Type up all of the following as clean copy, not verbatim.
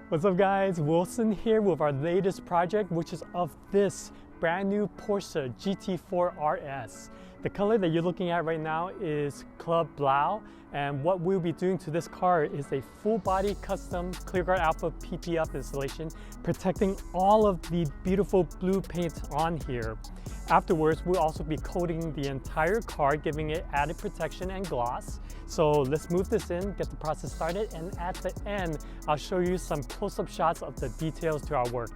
What's up guys, Wilson here with our latest project, which is of this brand new Porsche GT4 RS. The color that you're looking at right now is Club Blau, and what we'll be doing to this car is a full body custom ClearGuard Alpha PPF installation, protecting all of the beautiful blue paint on here. Afterwards, we'll also be coating the entire car, giving it added protection and gloss. So let's move this in, get the process started, and at the end, I'll show you some close-up shots of the details to our work.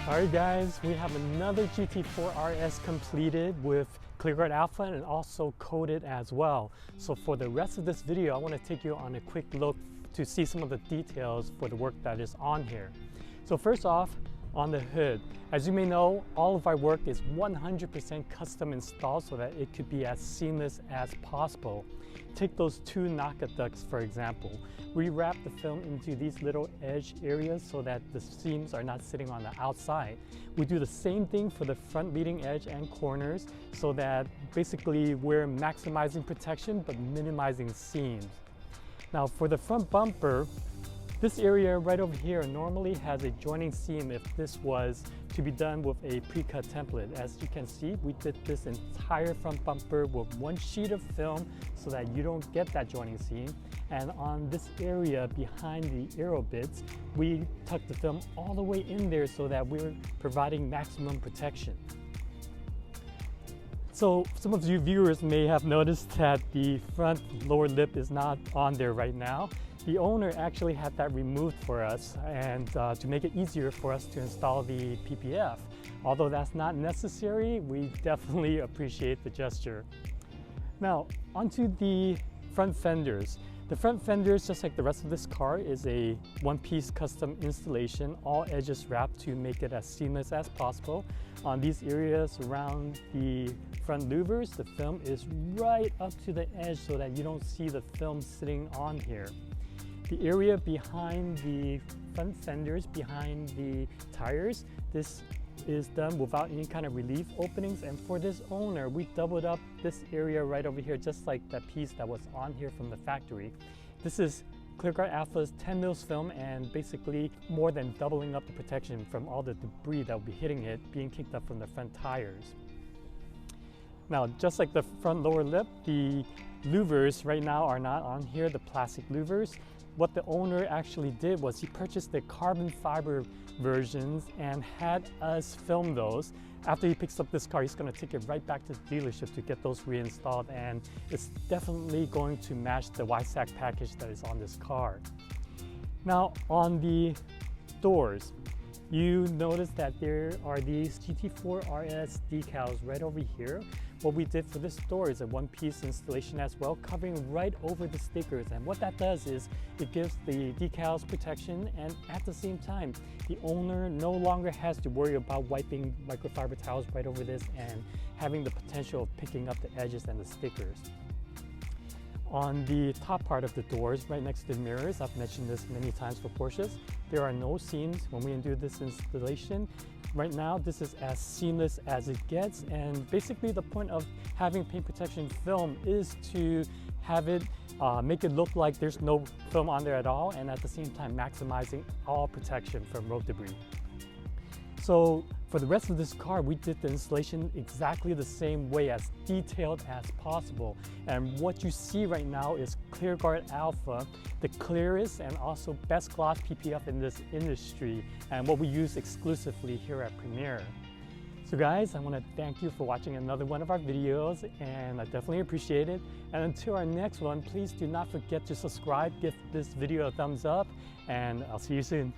Alright guys, we have another GT4 RS completed with ClearGuard Alpha and also coated as well. So for the rest of this video, I want to take you on a quick look to see some of the details for the work that is on here. So first off, on the hood, as you may know, all of our work is 100% custom installed so that it could be as seamless as possible. Take those two knockout ducts for example. We wrap the film into these little edge areas so that the seams are not sitting on the outside. We do the same thing for the front leading edge and corners so that basically we're maximizing protection but minimizing seams. Now for the front bumper, this area right over here normally has a joining seam if this was to be done with a pre-cut template. As you can see, we did this entire front bumper with one sheet of film so that you don't get that joining seam. And on this area behind the aero bits, we tucked the film all the way in there so that we're providing maximum protection. So some of you viewers may have noticed that the front lower lip is not on there right now. The owner actually had that removed for us and to make it easier for us to install the PPF. Although that's not necessary, we definitely appreciate the gesture. Now onto the front fenders. The front fenders, just like the rest of this car, is a one-piece custom installation, all edges wrapped to make it as seamless as possible. On these areas around the front louvers, the film is right up to the edge so that you don't see the film sitting on here. The area behind the front fenders, behind the tires, this is done without any kind of relief openings, and for this owner, we doubled up this area right over here, just like that piece that was on here from the factory. This is ClearGuard Alpha's 10 mils film, and basically more than doubling up the protection from all the debris that will be hitting it, being kicked up from the front tires. Now, just like the front lower lip, the louvers right now are not on here, the plastic louvers. What the owner actually did was he purchased the carbon fiber versions and had us film those. After he picks up this car, he's going to take it right back to the dealership to get those reinstalled, and it's definitely going to match the Waissach package that is on this car. Now, on the doors, you notice that there are these GT4 RS decals right over here. What we did for this door is a one-piece installation as well, covering right over the stickers. And what that does is it gives the decals protection, and at the same time, the owner no longer has to worry about wiping microfiber towels right over this and having the potential of picking up the edges and the stickers. On the top part of the doors, right next to the mirrors, I've mentioned this many times for Porsches, there are no seams when we do this installation. Right now, this is as seamless as it gets, and basically the point of having paint protection film is to have it make it look like there's no film on there at all, and at the same time maximizing all protection from road debris. So for the rest of this car, we did the installation exactly the same way, as detailed as possible. And what you see right now is ClearGuard Alpha, the clearest and also best gloss PPF in this industry, and what we use exclusively here at Premier. So guys, I want to thank you for watching another one of our videos, and I definitely appreciate it. And until our next one, please do not forget to subscribe, give this video a thumbs up, and I'll see you soon.